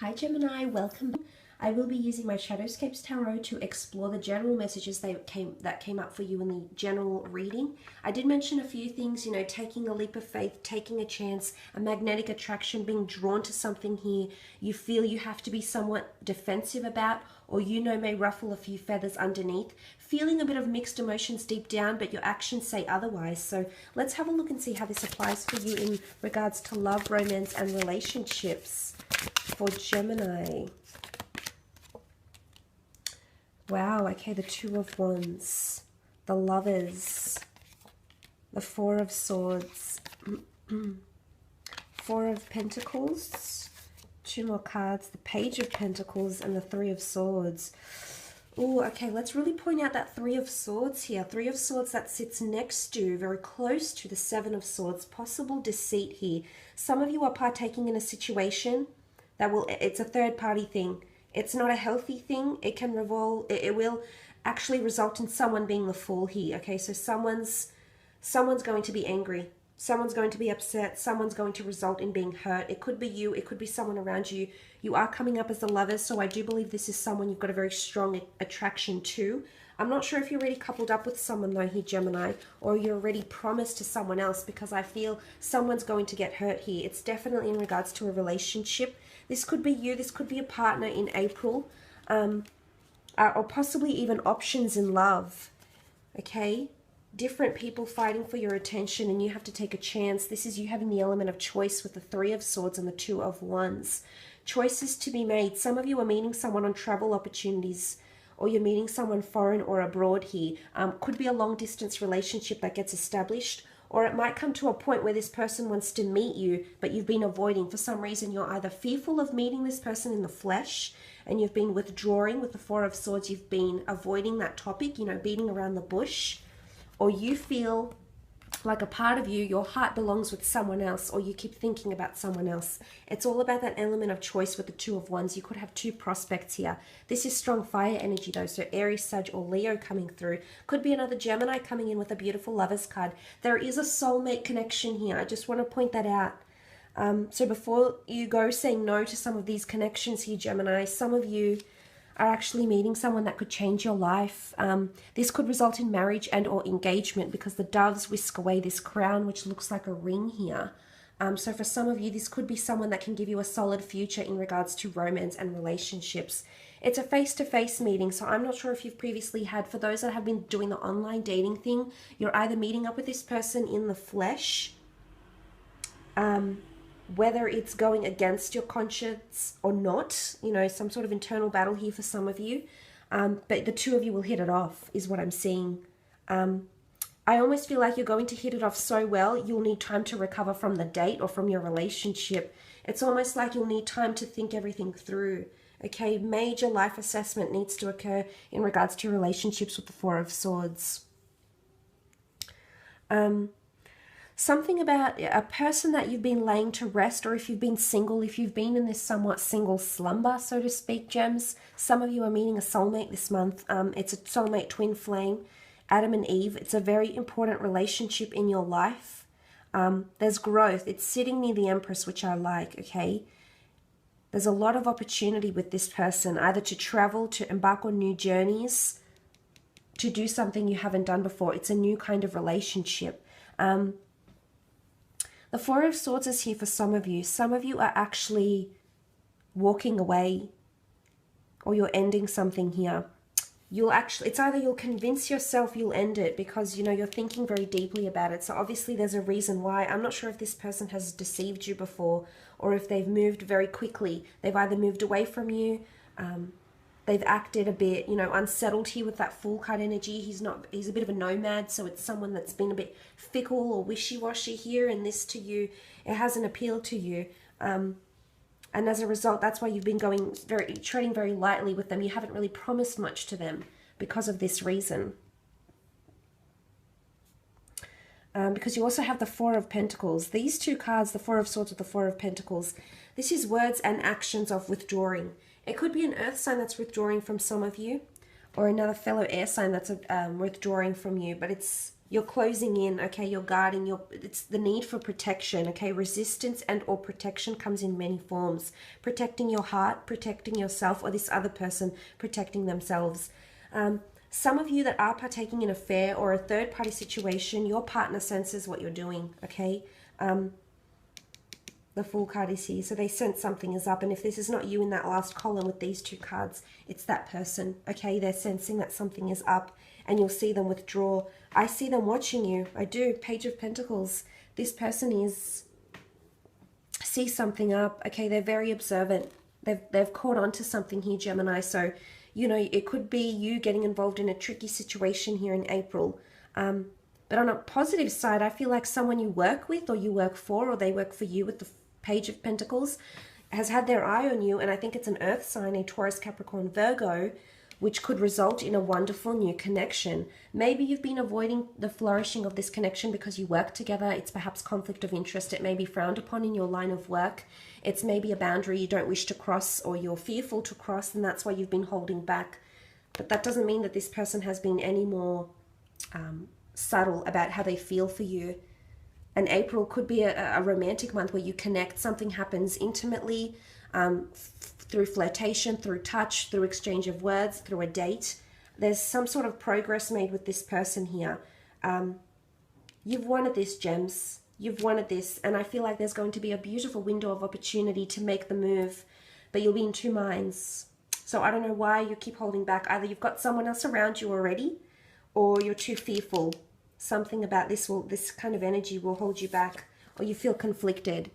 Hi Gemini, welcome. I will be using my Shadowscapes Tarot to explore the general messages that came up for you in the general reading. I did mention a few things, you know, taking a leap of faith, taking a chance, a magnetic attraction, being drawn to something here you feel you have to be somewhat defensive about, or you know may ruffle a few feathers underneath, feeling a bit of mixed emotions deep down, but your actions say otherwise. So let's have a look and see how this applies for you in regards to love, romance, and relationships for Gemini. Wow, okay, the Two of Wands, the Lovers, the Four of Swords, Four of Pentacles, two more cards, the Page of Pentacles, and the Three of Swords. Oh, okay, let's really point out that Three of Swords here. Three of Swords that sits next to, very close to the Seven of Swords. Possible deceit here. Some of you are partaking in a situation that it's a third party thing. It's not a healthy thing. It can revolve, it will actually result in someone being the fool here. Okay, so someone's going to be angry. Someone's going to be upset. Someone's going to result in being hurt. It could be you. It could be someone around you. You are coming up as the Lovers, so I do believe this is someone you've got a very strong attraction to. I'm not sure if you're already coupled up with someone though here, Gemini, or you're already promised to someone else, because I feel someone's going to get hurt here. It's definitely in regards to a relationship. This could be you. This could be a partner in April, or possibly even options in love. Okay? Different people fighting for your attention, and you have to take a chance. This is you having the element of choice with the Three of Swords and the Two of Wands. Choices to be made. Some of you are meeting someone on travel opportunities, or you're meeting someone foreign or abroad here. Could be a long distance relationship that gets established, or it might come to a point where this person wants to meet you, but you've been avoiding. For some reason, you're either fearful of meeting this person in the flesh, and you've been withdrawing with the Four of Swords. You've been avoiding that topic, you know, beating around the bush, or you feel like a part of you, your heart belongs with someone else, or you keep thinking about someone else. It's all about that element of choice with the Two of Wands. You could have two prospects here. This is strong fire energy though, so Aries, Sag, or Leo coming through. Could be another Gemini coming in with a beautiful Lovers card. There is a soulmate connection here. I just want to point that out. So before you go saying no to some of these connections here, Gemini, some of you are actually meeting someone that could change your life. This could result in marriage and or engagement, because the doves whisk away this crown, which looks like a ring here. So for some of you, this could be someone that can give you a solid future in regards to romance and relationships. It's a face-to-face meeting, so I'm not sure if you've previously had, for those that have been doing the online dating thing, you're either meeting up with this person in the flesh, whether it's going against your conscience or not, you know, some sort of internal battle here for some of you. But the two of you will hit it off, is what I'm seeing. I almost feel like you're going to hit it off so well, you'll need time to recover from the date or from your relationship. It's almost like you'll need time to think everything through. Okay, major life assessment needs to occur in regards to relationships with the Four of Swords. Something about a person that you've been laying to rest, or if you've been single, if you've been in this somewhat single slumber, so to speak, gems. Some of you are meeting a soulmate this month. It's a soulmate twin flame, Adam and Eve. It's a very important relationship in your life. There's growth. It's sitting near the Empress, which I like, okay? There's a lot of opportunity with this person, either to travel, to embark on new journeys, to do something you haven't done before. It's a new kind of relationship. The Four of Swords is here for some of you. Some of you are actually walking away, or you're ending something here. It's either you'll convince yourself you'll end it because, you know, you're thinking very deeply about it. So obviously there's a reason why. I'm not sure if this person has deceived you before, or if they've moved very quickly. They've either moved away from you, they've acted a bit, you know, unsettled here with that Fool card energy. He's a bit of a nomad, so it's someone that's been a bit fickle or wishy-washy here, and this to you, it hasn't appealed to you. And as a result, that's why you've been treading very lightly with them. You haven't really promised much to them because of this reason. Because you also have the Four of Pentacles. These two cards, the Four of Swords with the Four of Pentacles, this is words and actions of withdrawing. It could be an earth sign that's withdrawing from some of you, or another fellow air sign that's withdrawing from you, but it's You're closing in, okay? You're guarding. It's the need for protection, okay? Resistance and or protection comes in many forms. Protecting your heart, protecting yourself, or this other person protecting themselves. Some of you that are partaking in an affair or a third-party situation, your partner senses what you're doing, okay? The Fool card is here, so they sense something is up. And if this is not you in that last column with these two cards, it's that person, okay? They're sensing that something is up, and you'll see them withdraw. I see them watching you. I do. Page of Pentacles. This person sees something up, okay? They're very observant. They've caught on to something here, Gemini. So, you know, it could be you getting involved in a tricky situation here in April. But on a positive side, I feel like someone you work with or you work for or they work for you with the Page of Pentacles has had their eye on you. And I think it's an earth sign, a Taurus, Capricorn, Virgo, which could result in a wonderful new connection. Maybe you've been avoiding the flourishing of this connection because you work together. It's perhaps conflict of interest. It may be frowned upon in your line of work. It's maybe a boundary you don't wish to cross or you're fearful to cross, and that's why you've been holding back. But that doesn't mean that this person has been any more subtle about how they feel for you. And April could be a romantic month where you connect. Something happens intimately, through flirtation, through touch, through exchange of words, through a date. There's some sort of progress made with this person here. You've wanted this, Gems. You've wanted this. And I feel like there's going to be a beautiful window of opportunity to make the move. But you'll be in two minds. So I don't know why you keep holding back. Either you've got someone else around you already, or you're too fearful. Something about this kind of energy will hold you back, or you feel conflicted.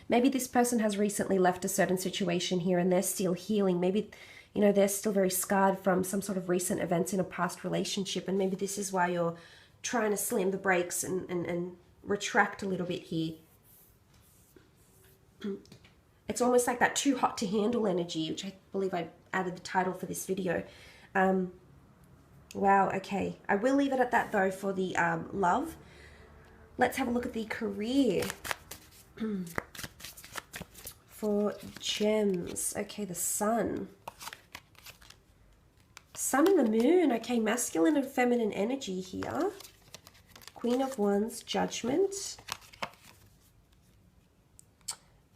Maybe this person has recently left a certain situation here and they're still healing. Maybe, you know, they're still very scarred from some sort of recent events in a past relationship. And maybe this is why you're trying to slam the brakes and retract a little bit here. It's almost like that too hot to handle energy, which I believe I added the title for this video. Wow, okay. I will leave it at that though for the love. Let's have a look at the career. For Gems. Okay, the Sun. Sun and the Moon. Okay, masculine and feminine energy here. Queen of Wands, Judgment.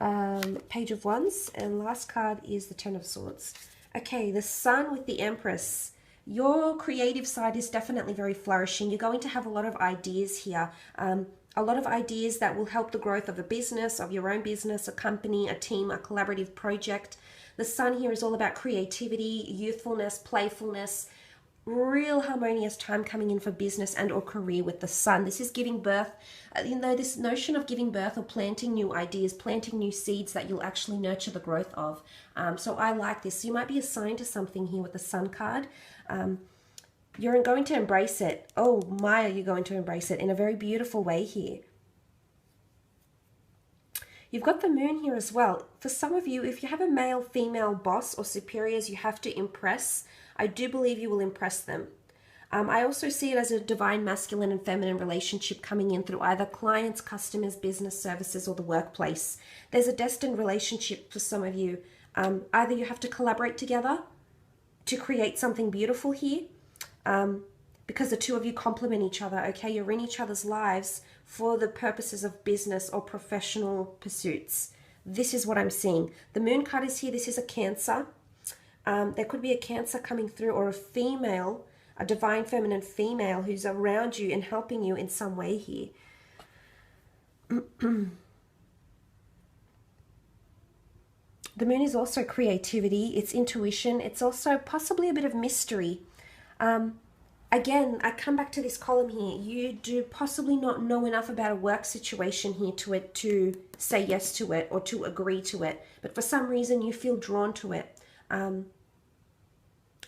Page of Wands. And last card is the Ten of Swords. Okay, the Sun with the Empress. Your creative side is definitely very flourishing. You're going to have a lot of ideas here. A lot of ideas that will help the growth of a business, of your own business, a company, a team, a collaborative project. The Sun here is all about creativity, youthfulness, playfulness, real harmonious time coming in for business and or career with the Sun. This is giving birth, you know, this notion of giving birth or planting new ideas, planting new seeds that you'll actually nurture the growth of. So I like this. You might be assigned to something here with the Sun card. You're going to embrace it. Oh my, are you going to embrace it in a very beautiful way here. You've got the Moon here as well. For some of you, if you have a male, female boss or superiors you have to impress, I do believe you will impress them. I also see it as a divine masculine and feminine relationship coming in through either clients, customers, business services, or the workplace. There's a destined relationship for some of you. Either you have to collaborate together to create something beautiful here, because the two of you complement each other, okay? You're in each other's lives for the purposes of business or professional pursuits. This is what I'm seeing. The Moon card is here. This is a Cancer. There could be a Cancer coming through, or a female, a divine feminine female who's around you and helping you in some way here. The Moon is also creativity. It's intuition. It's also possibly a bit of mystery. Again, I come back to this column here. You do possibly not know enough about a work situation here to say yes to it or to agree to it. But for some reason, you feel drawn to it.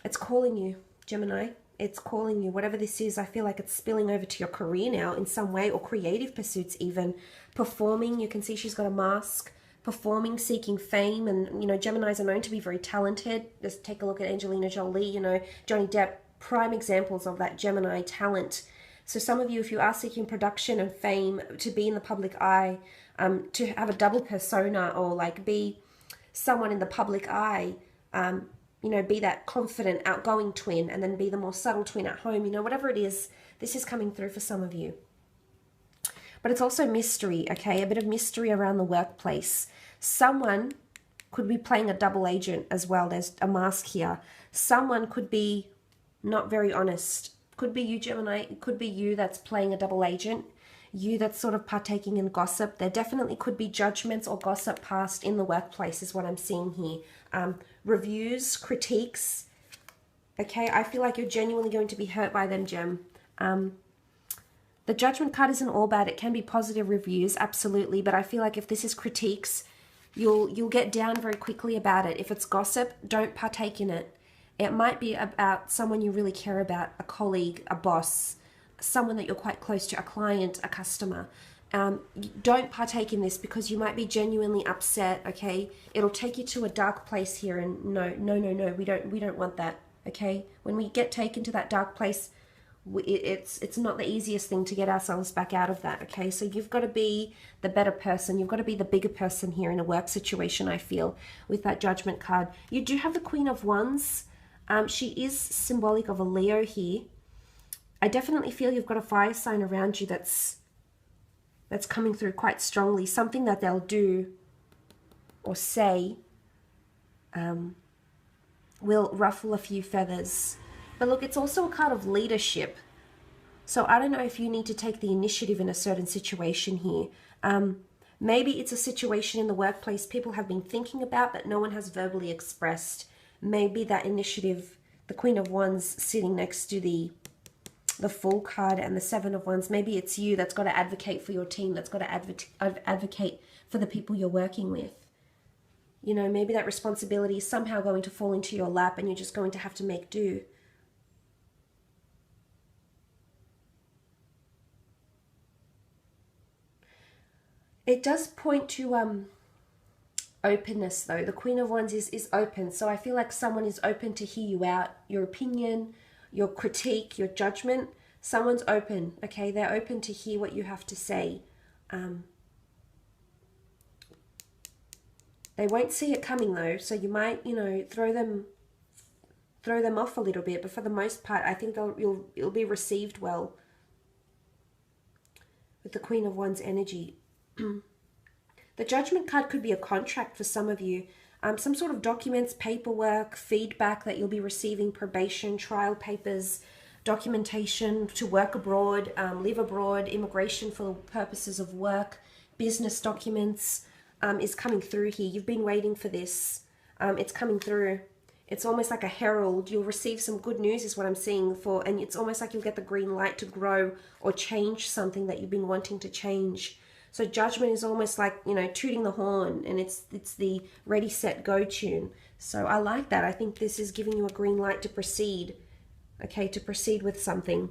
It's calling you, Gemini. It's calling you. Whatever this is, I feel like it's spilling over to your career now in some way, or creative pursuits even. Performing, you can see she's got a mask. Performing, seeking fame. And, you know, Geminis are known to be very talented. Just take a look at Angelina Jolie, you know, Johnny Depp. Prime examples of that Gemini talent. So some of you, if you are seeking production and fame, to be in the public eye, to have a double persona, or like be someone in the public eye, you you know, be that confident, outgoing twin, and then be the more subtle twin at home. You know, whatever it is, this is coming through for some of you. But it's also mystery, okay? A bit of mystery around the workplace. Someone could be playing a double agent as well. There's a mask here. Someone could be not very honest. Could be you, Gemini. It could be you that's playing a double agent. You that's sort of partaking in gossip. There definitely could be judgments or gossip passed in the workplace is what I'm seeing here. Reviews, critiques. Okay, I feel like you're genuinely going to be hurt by them, Gem. The Judgment card isn't all bad. It can be positive reviews, absolutely. But I feel like if this is critiques, you'll get down very quickly about it. If it's gossip, don't partake in it. It might be about someone you really care about, a colleague, a boss, someone that you're quite close to, a client, a customer. Don't partake in this because you might be genuinely upset, okay? It'll take you to a dark place here, and no, we don't want that, okay? When we get taken to that dark place, it's not the easiest thing to get ourselves back out of that, okay? So you've got to be the better person. You've got to be the bigger person here in a work situation, I feel, with that Judgment card. You do have the Queen of Wands. She is symbolic of a Leo here. I definitely feel you've got a fire sign around you that's coming through quite strongly. Something that they'll do or say will ruffle a few feathers. But look, it's also a card of leadership. So I don't know if you need to take the initiative in a certain situation here. Maybe it's a situation in the workplace people have been thinking about but no one has verbally expressed. Maybe that initiative, the Queen of Wands sitting next to the Fool card and the Seven of Wands, maybe it's you that's got to advocate for your team, that's got to advocate for the people you're working with. You know, maybe that responsibility is somehow going to fall into your lap and you're just going to have to make do. It does point to openness, though. The Queen of Wands is open, so I feel like someone is open to hear you out, your opinion, your critique, your judgment. Someone's open, okay? They're open to hear what you have to say. They won't see it coming, though, so you might, you know, throw them off a little bit, but for the most part, I think it'll be received well with the Queen of Wands energy. The Judgment card could be a contract for some of you. Some sort of documents, paperwork, feedback that you'll be receiving, probation, trial papers, documentation to work abroad, live abroad, immigration for purposes of work, business documents is coming through here. You've been waiting for this. It's coming through. It's almost like a herald. You'll receive some good news is what I'm seeing and it's almost like you'll get the green light to grow or change something that you've been wanting to change. So Judgment is almost like, you know, tooting the horn, and it's the ready, set, go tune. So I like that. I think this is giving you a green light to proceed, okay, to proceed with something.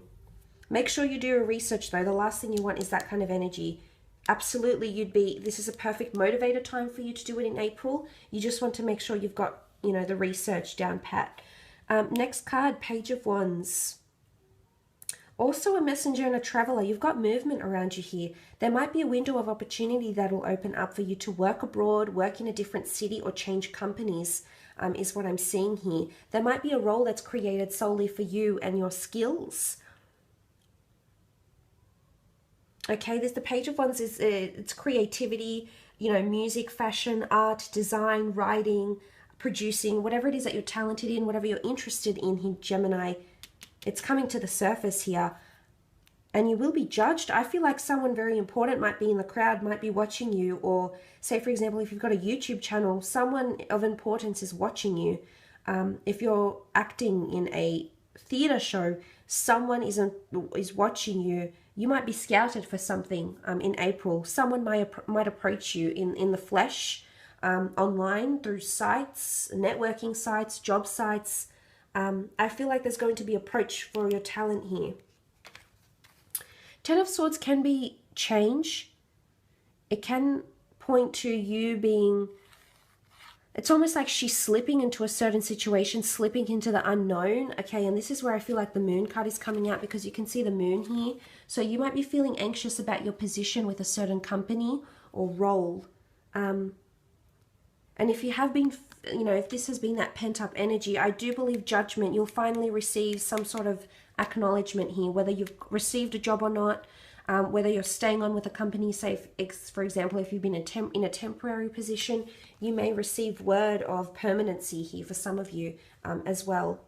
Make sure you do your research, though. The last thing you want is that kind of energy. Absolutely, this is a perfect motivator time for you to do it in April. You just want to make sure you've got, you know, the research down pat. Next card, Page of Wands. Also a messenger and a traveler. You've got movement around you here. There might be a window of opportunity that will open up for you to work abroad, work in a different city, or change companies, is what I'm seeing here. There might be a role that's created solely for you and your skills. Okay, there's the Page of Wands. It's creativity, you know, music, fashion, art, design, writing, producing, whatever it is that you're talented in, whatever you're interested in here, Gemini. It's coming to the surface here, and you will be judged. I feel like someone very important might be in the crowd, might be watching you, or say, for example, if you've got a YouTube channel, someone of importance is watching you. If you're acting in a theater show, someone is watching you. You might be scouted for something in April. Someone might approach you in the flesh, online, through sites, networking sites, job sites. I feel like there's going to be approach for your talent here. Ten of Swords can be change. It can point to you being, it's almost like she's slipping into a certain situation, slipping into the unknown. Okay, and this is where I feel like the Moon card is coming out, because you can see the Moon here. So you might be feeling anxious about your position with a certain company or role. And if you have been, you know, if this has been that pent-up energy, I do believe judgment, you'll finally receive some sort of acknowledgement here, whether you've received a job or not, whether you're staying on with a company, say, for example, if you've been in a temporary position, you may receive word of permanency here for some of you as well.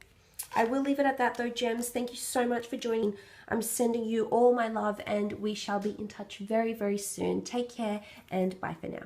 I will leave it at that though, gems. Thank you so much for joining. I'm sending you all my love, and we shall be in touch very, very soon. Take care, and bye for now.